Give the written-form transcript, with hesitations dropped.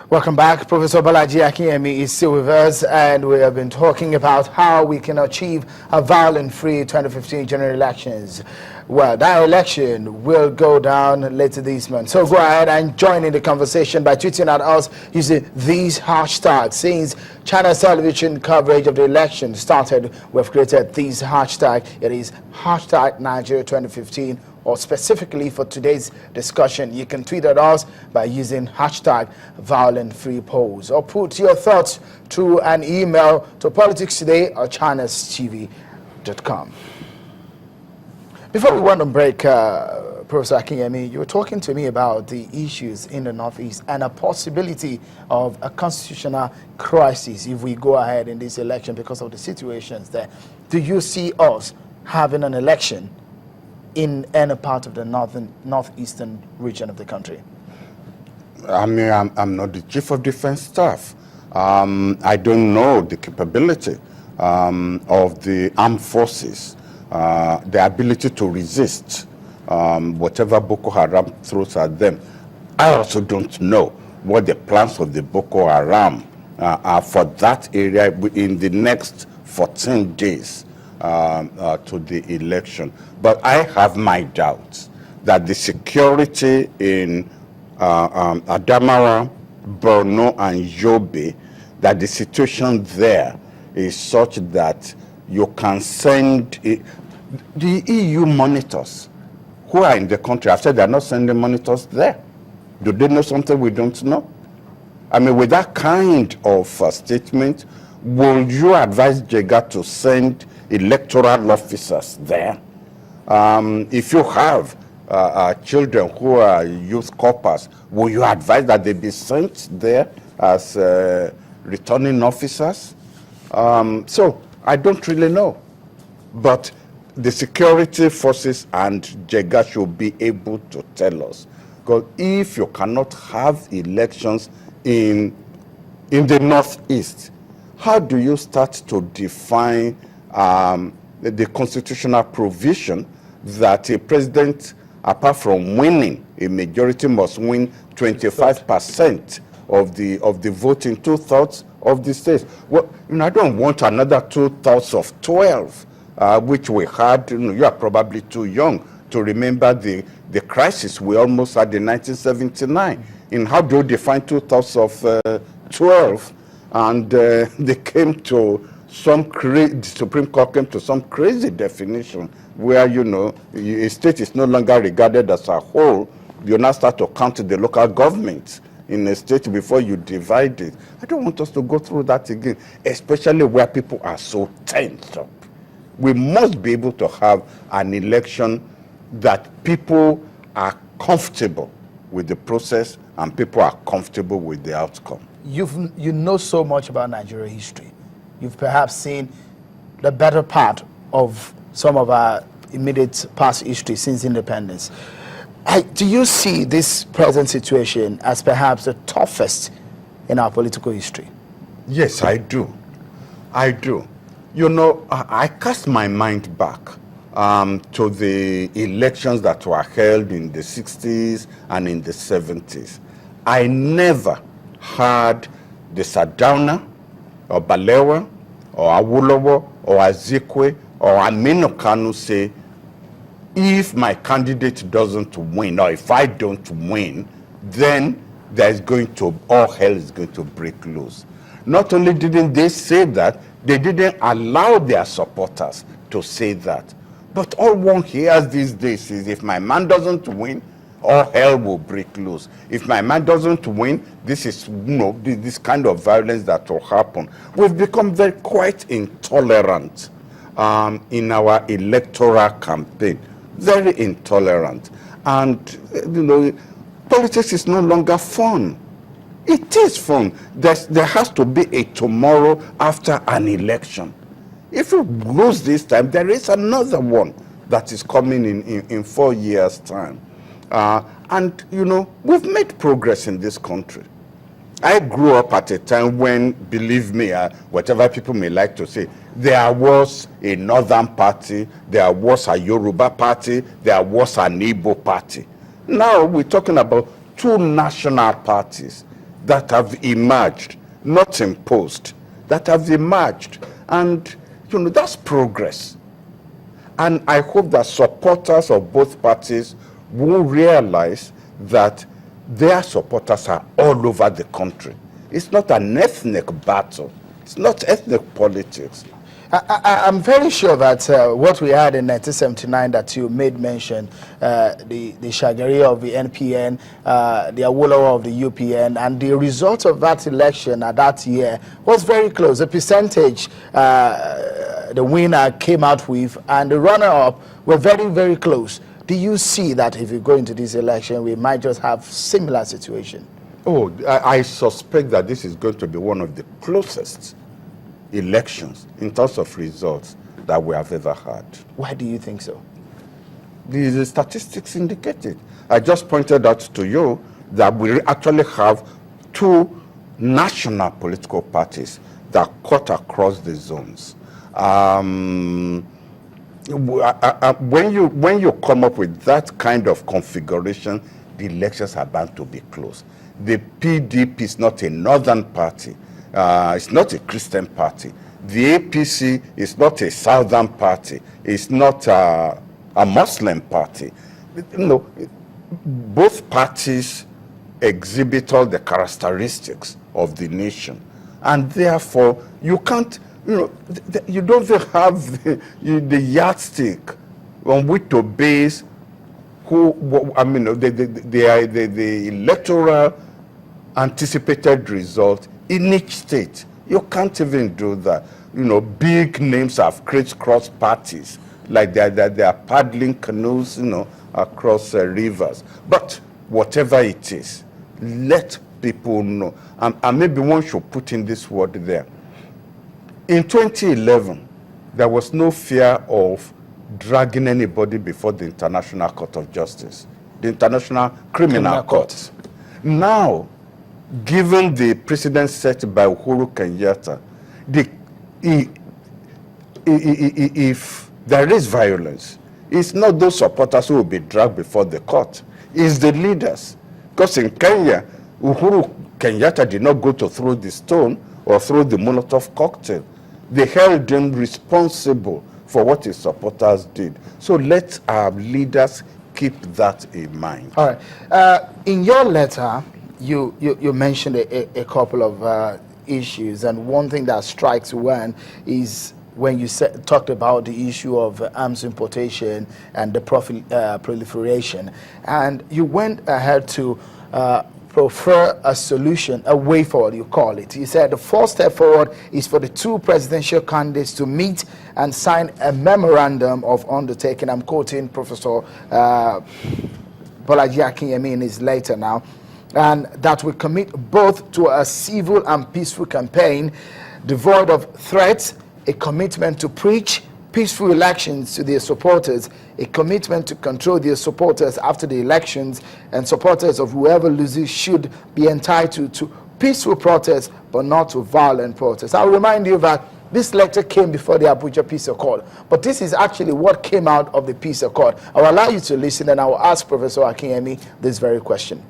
Welcome back. Professor Balaji Akinyemi is still with us, and we have been talking about how we can achieve a violent-free 2015 general elections. Well, that election will go down later this month. So go ahead and join in the conversation by tweeting at us using these hashtags. Since China's television coverage of the election started, we've created these hashtags. It is hashtag Nigeria 2015. Or specifically for today's discussion, you can tweet at us by using hashtag violent-free-polls, or put your thoughts through an email to politicstoday@chanestv.com. Before we went on break, Professor Akinyemi, you were talking to me about the issues in the Northeast and a possibility of a constitutional crisis if we go ahead in this election because of the situations there. Do you see us having an election in any part of the northeastern region of the country? I mean, I'm not the Chief of Defense Staff. I don't know the capability of the armed forces, the ability to resist whatever Boko Haram throws at them. I also don't know what the plans of the Boko Haram are for that area in the next 14 days. To the election. But I have my doubts that the security in Adamawa, Borno, and Yobe, that the situation there is such that you can send the EU monitors who are in the country. I've said they're not sending monitors there. Do they know something we don't know? I mean, with that kind of statement, will you advise JEGA to send electoral officers there? If you have children who are youth corpers, will you advise that they be sent there as returning officers? So I don't really know. But the security forces and JEGA should be able to tell us. Because if you cannot have elections in the Northeast, how do you start to define the constitutional provision that a president, apart from winning, a majority must win 25% of the vote in 2/3 of the states? Well, I don't want another 2/3 of 12, which we had. You are probably too young to remember the crisis we almost had in 1979. In how do you define 2/3 of 12? And they came to the Supreme Court came to some crazy definition where, a state is no longer regarded as a whole. You now start to count the local government in a state before you divide it. I don't want us to go through that again, especially where people are so tensed up. We must be able to have an election that people are comfortable with the process and people are comfortable with the outcome. You know so much about Nigeria history. You've perhaps seen the better part of some of our immediate past history since independence. Do you see this present situation as perhaps the toughest in our political history? Yes, I do. I do. I cast my mind back to the elections that were held in the 60s and in the 70s. I never heard the Sardauna or Balewa or Awolowo or Azikwe or Aminu Kanu say, if my candidate doesn't win, or if I don't win, then all hell is going to break loose. Not only didn't they say that, they didn't allow their supporters to say that. But all one hears these days is, if my man doesn't win, all hell will break loose. If my man doesn't win, this is this kind of violence that will happen. We've become quite intolerant in our electoral campaign. Very intolerant. And politics is no longer fun. It is fun. There has to be a tomorrow after an election. If you lose this time, there is another one that is coming in 4 years' time. And we've made progress in this country. I grew up at a time when, believe me, whatever people may like to say, there was a Northern party, there was a Yoruba party, there was an Igbo party. Now we're talking about two national parties. that have emerged, not imposed, that have emerged. And, you know, that's progress. And I hope that supporters of both parties will realize that their supporters are all over the country. It's not an ethnic battle. It's not ethnic politics. I'm very sure that what we had in 1979 that you made mention, the Shagari of the NPN, the Awolowo of the UPN, and the result of that election at that year was very close. The percentage the winner came out with and the runner-up were very, very close. Do you see that if you go into this election, we might just have similar situation? Oh, I suspect that this is going to be one of the closest elections in terms of results that we have ever had. Why do you think so? The statistics indicate it. I just pointed out to you that we actually have two national political parties that cut across the zones. When you come up with that kind of configuration, the elections are bound to be close. The PDP is not a northern party. It's not a Christian party. The APC is not a southern party. It's not a Muslim party. You know, both parties exhibit all the characteristics of the nation, and therefore you can't. You know, you don't have the yardstick on which to base who. I mean, the electoral anticipated result in each state. You can't even do that. You know, big names have crisscrossed parties, like they are paddling canoes, you know, across rivers. But whatever it is, let people know. And maybe one should put in this word there. In 2011, there was no fear of dragging anybody before the International Court of Justice, the International Criminal Court. Now, given the precedent set by Uhuru Kenyatta, if there is violence, it's not those supporters who will be dragged before the court, it's the leaders. Because in Kenya, Uhuru Kenyatta did not go to throw the stone or throw the Molotov cocktail. They held him responsible for what his supporters did. So let our leaders keep that in mind. All right. In your letter, you mentioned a couple of issues, and one thing that strikes one is when you talked about the issue of arms importation and the proliferation, and you went ahead to prefer a solution, a way forward, you call it. You said the first step forward is for the two presidential candidates to meet and sign a memorandum of undertaking. I'm quoting Professor Bolaji Akinyemi in his letter now. And that will commit both to a civil and peaceful campaign devoid of threats, a commitment to preach peaceful elections to their supporters, a commitment to control their supporters after the elections, and supporters of whoever loses should be entitled to peaceful protests but not to violent protests. I'll remind you that this letter came before the Abuja Peace Accord, but this is actually what came out of the Peace Accord. I'll allow you to listen and I will ask Professor Akinyemi this very question.